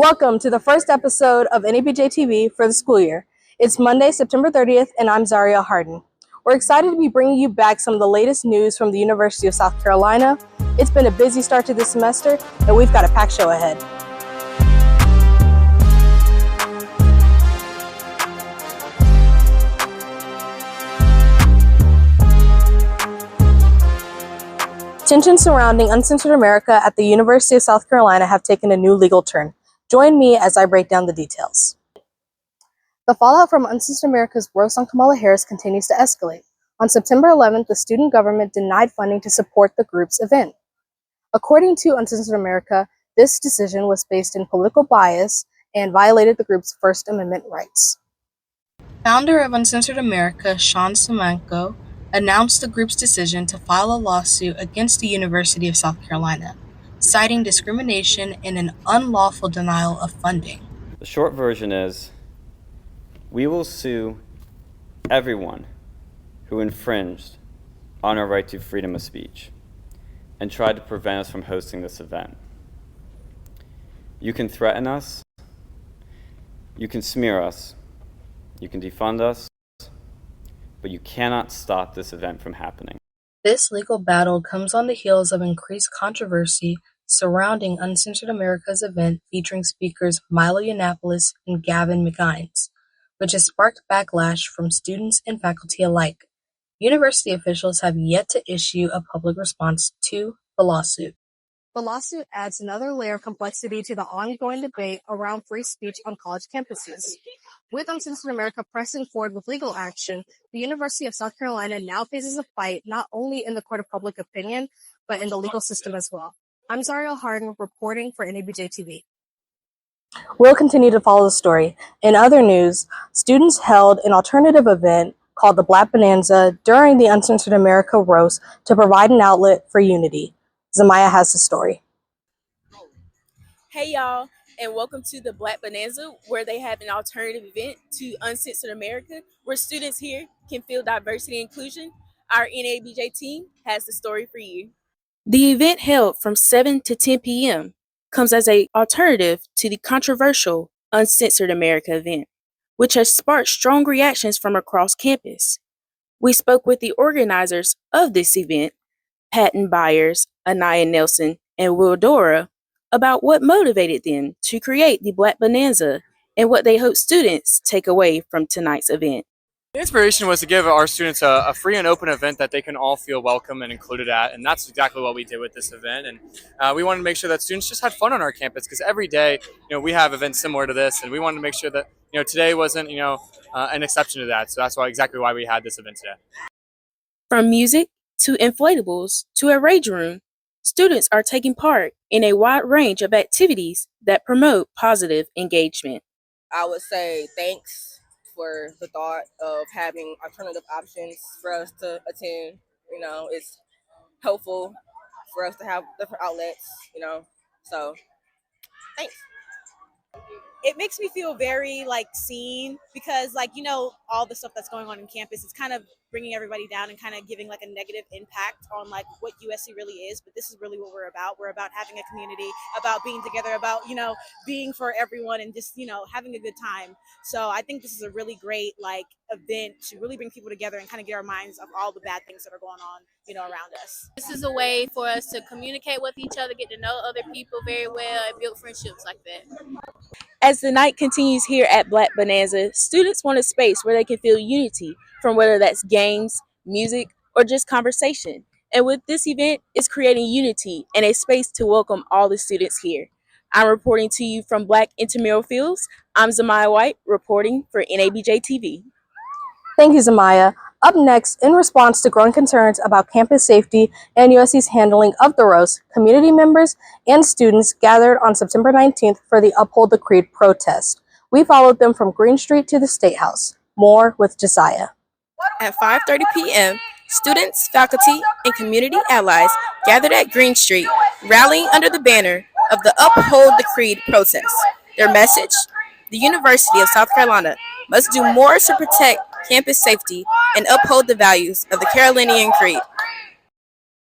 Welcome to the first episode of NABJ TV for the school year. It's Monday, September 30th, and I'm Zyreail Hardin. We're excited to be bringing you back some of the latest news from the University of South Carolina. It's been a busy start to this semester, and we've got a packed show ahead. Tensions surrounding Uncensored America at the University of South Carolina have taken a new legal turn. Join me as I break down the details. The fallout from Uncensored America's roast on Kamala Harris continues to escalate. On September 11th, the student government denied funding to support the group's event. According to Uncensored America, this decision was based in political bias and violated the group's First Amendment rights. Founder of Uncensored America, Sean Simmons, announced the group's decision to file a lawsuit against the University of South Carolina, citing discrimination and an unlawful denial of funding. The short version is, we will sue everyone who infringed on our right to freedom of speech and tried to prevent us from hosting this event. You can threaten us, you can smear us, you can defund us, but you cannot stop this event from happening. This legal battle comes on the heels of increased controversy surrounding Uncensored America's event featuring speakers Milo Yiannopoulos and Gavin McInnes, which has sparked backlash from students and faculty alike. University officials have yet to issue a public response to the lawsuit. The lawsuit adds another layer of complexity to the ongoing debate around free speech on college campuses. With Uncensored America pressing forward with legal action, the University of South Carolina now faces a fight not only in the court of public opinion, but in the legal system as well. I'm Zyreail Hardin, reporting for NABJ TV. We'll continue to follow the story. In other news, students held an alternative event called the Blatt Bonanza during the Uncensored America roast to provide an outlet for unity. Zemia has the story. Hey y'all, and welcome to the Blatt Bonanza, where they have an alternative event to Uncensored America, where students here can feel diversity and inclusion. Our NABJ team has the story for you. The event, held from 7 to 10 p.m., comes as an alternative to the controversial Uncensored America event, which has sparked strong reactions from across campus. We spoke with the organizers of this event, Patton Byers, Anaya Nelson, and Will Dora, about what motivated them to create the Blatt Bonanza and what they hope students take away from tonight's event. The inspiration was to give our students a free and open event that they can all feel welcome and included at, and that's exactly what we did with this event. And we wanted to make sure that students just had fun on our campus, because every day, we have events similar to this, and we wanted to make sure that today wasn't an exception to that. So that's exactly why we had this event today. From music to inflatables to a rage room, students are taking part in a wide range of activities that promote positive engagement. I would say thanks for the thought of having alternative options for us to attend. It's helpful for us to have different outlets, so thanks. It makes me feel very seen, because all the stuff that's going on in campus, it's kind of bringing everybody down and kind of giving a negative impact on what USC really is. But this is really what we're about. We're about having a community, about being together, about being for everyone, and just having a good time. So I think this is a really great event to really bring people together and kind of get our minds off all the bad things that are going on around us. This is a way for us to communicate with each other, get to know other people very well, and build friendships like that. As the night continues here at Blatt Bonanza, students want a space where they can feel unity, from whether that's games, music, or just conversation. And with this event, it's creating unity and a space to welcome all the students here. I'm reporting to you from Black Intramural Fields. I'm Zemia White, reporting for NABJ TV. Thank you, Zemia. Up next, in response to growing concerns about campus safety and USC's handling of the roast, community members and students gathered on September 19th for the Uphold the Creed protest. We followed them from Green Street to the State House. More with Jasiya. At 5:30 p.m., students, faculty, and community allies gathered at Green Street, rallying under the banner of the Uphold the Creed protest. Their message? The University of South Carolina must do more to protect campus safety and uphold the values of the Carolinian Creed.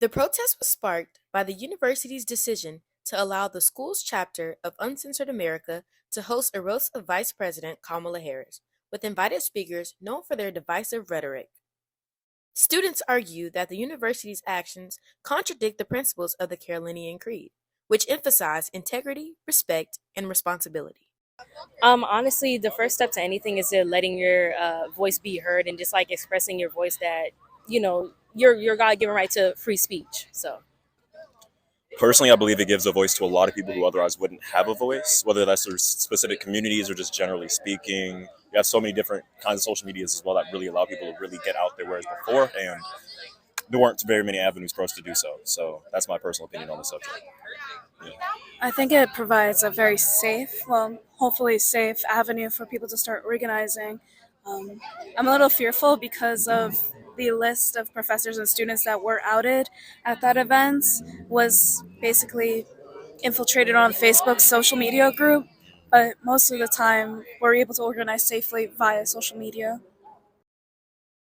The protest was sparked by the university's decision to allow the school's chapter of Uncensored America to host a roast of Vice President Kamala Harris, with invited speakers known for their divisive rhetoric. Students argue that the university's actions contradict the principles of the Carolinian Creed, which emphasize integrity, respect, and responsibility. Honestly, the first step to anything is letting your voice be heard and just like expressing your voice that, your God-given right to free speech. So personally, I believe it gives a voice to a lot of people who otherwise wouldn't have a voice, whether that's through specific communities or just generally speaking. You have so many different kinds of social medias as well that really allow people to really get out there, whereas beforehand, there weren't very many avenues for us to do so. So that's my personal opinion on the subject. Yeah. I think it provides a very safe, hopefully safe avenue for people to start organizing. I'm a little fearful because of the list of professors and students that were outed at that event was basically infiltrated on Facebook's social media group, but most of the time we're able to organize safely via social media.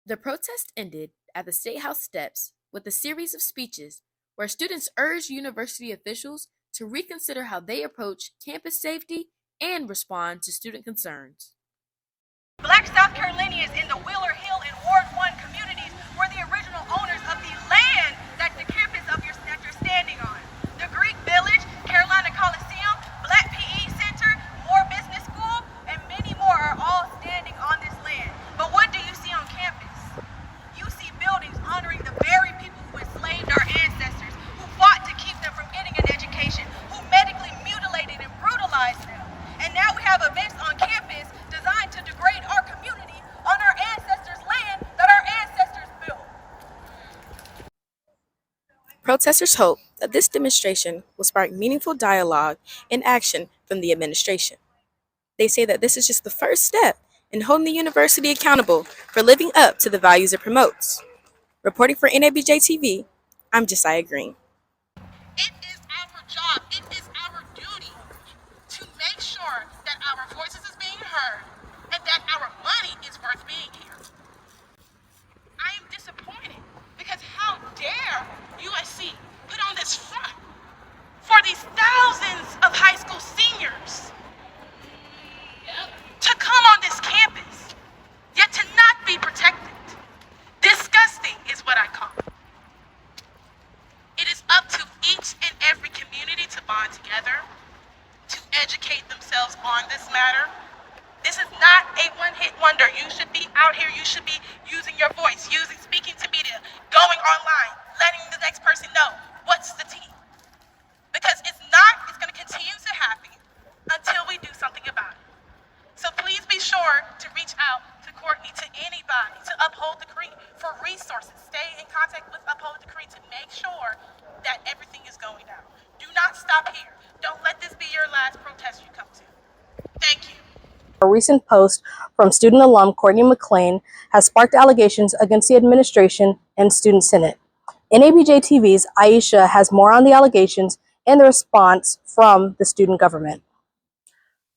The protest ended at the State House steps with a series of speeches where students urged university officials to reconsider how they approach campus safety and respond to student concerns. Black South Carolinians in the Wheeler Hill and Ward 1 communities were the original owners of the land that the campus that you're standing on. The Greek Village, Carolina Coliseum, Blatt PE Center, Moore Business School, and many more are all standing on this land. But what do you see on campus? You see buildings honoring the very people who enslaved our ancestors, who fought to keep them from getting an education, who medically mutilated and brutalized them. And now we have events on campus designed to degrade our community on our ancestors' land that our ancestors built. Protesters hope that this demonstration will spark meaningful dialogue and action from the administration. They say that this is just the first step in holding the university accountable for living up to the values it promotes. Reporting for NABJ TV, I'm Jasiya Green. It is our job, it is our duty to make sure that our voices is being heard and that our money is worth being here. I am disappointed because how dare USC put on this front for these thousands of high school seniors to come on this campus, yet to not be protected. Disgusting is what I call it. It is up to each and every community to bond together, to educate themselves on this matter. This is not a one-hit wonder. You should be out here, you should be using your voice, speaking to media, going online, letting the next person know what's the tea. Because it's going to continue to happen until we do something about it. So please be sure to reach out to Courtney, to anybody, to Uphold the Creed for resources. Stay in contact with Uphold the Creed to make sure that everything is going down. Do not stop here. Don't let this be your last protest you come to. Thank you. A recent post from student alum Courtney McLean has sparked allegations against the administration and Student Senate. NABJ TV's Ayeesha has more on the allegations and the response from the student government.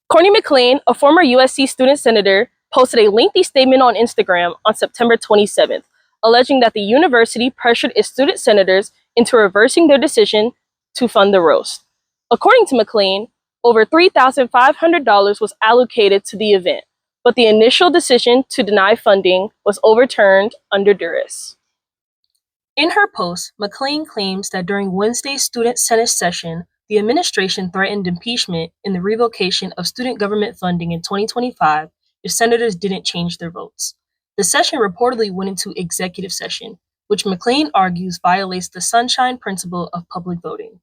Courtney McLean, a former USC student senator, posted a lengthy statement on Instagram on September 27th, alleging that the university pressured its student senators into reversing their decision to fund the roast. According to McLean, over $3,500 was allocated to the event, but the initial decision to deny funding was overturned under duress. In her post, McLean claims that during Wednesday's Student Senate session, the administration threatened impeachment in the revocation of student government funding in 2025 if senators didn't change their votes. The session reportedly went into executive session, which McLean argues violates the sunshine principle of public voting.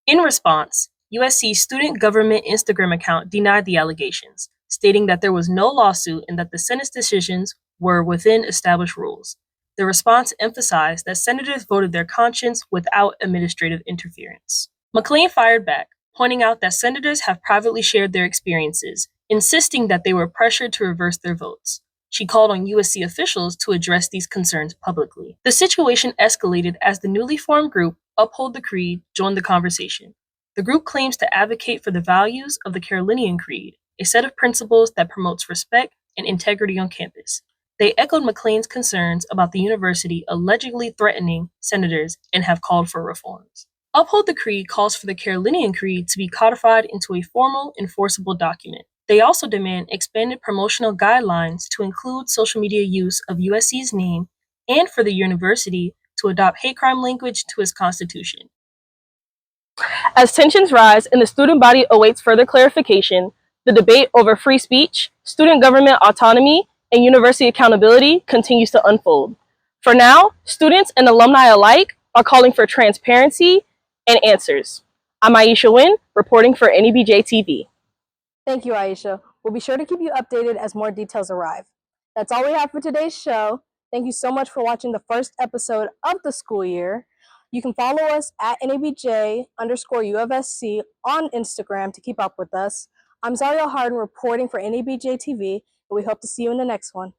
In response, USC's student government Instagram account denied the allegations, stating that there was no lawsuit and that the Senate's decisions were within established rules. The response emphasized that senators voted their conscience without administrative interference. McLean fired back, pointing out that senators have privately shared their experiences, insisting that they were pressured to reverse their votes. She called on USC officials to address these concerns publicly. The situation escalated as the newly formed group, Uphold the Creed, joined the conversation. The group claims to advocate for the values of the Carolinian Creed, a set of principles that promotes respect and integrity on campus. They echoed McLean's concerns about the university allegedly threatening senators and have called for reforms. Uphold the Creed calls for the Carolinian Creed to be codified into a formal, enforceable document. They also demand expanded promotional guidelines to include social media use of USC's name and for the university to adopt hate crime language to its constitution. As tensions rise and the student body awaits further clarification, the debate over free speech, student government autonomy, and university accountability continues to unfold. For now, students and alumni alike are calling for transparency and answers. I'm Ayeesha Wynn, reporting for NABJ TV. Thank you, Ayeesha. We'll be sure to keep you updated as more details arrive. That's all we have for today's show. Thank you so much for watching the first episode of the school year. You can follow us at NABJ_UofSC on Instagram to keep up with us. I'm Zyreail Hardin reporting for NABJ TV, and we hope to see you in the next one.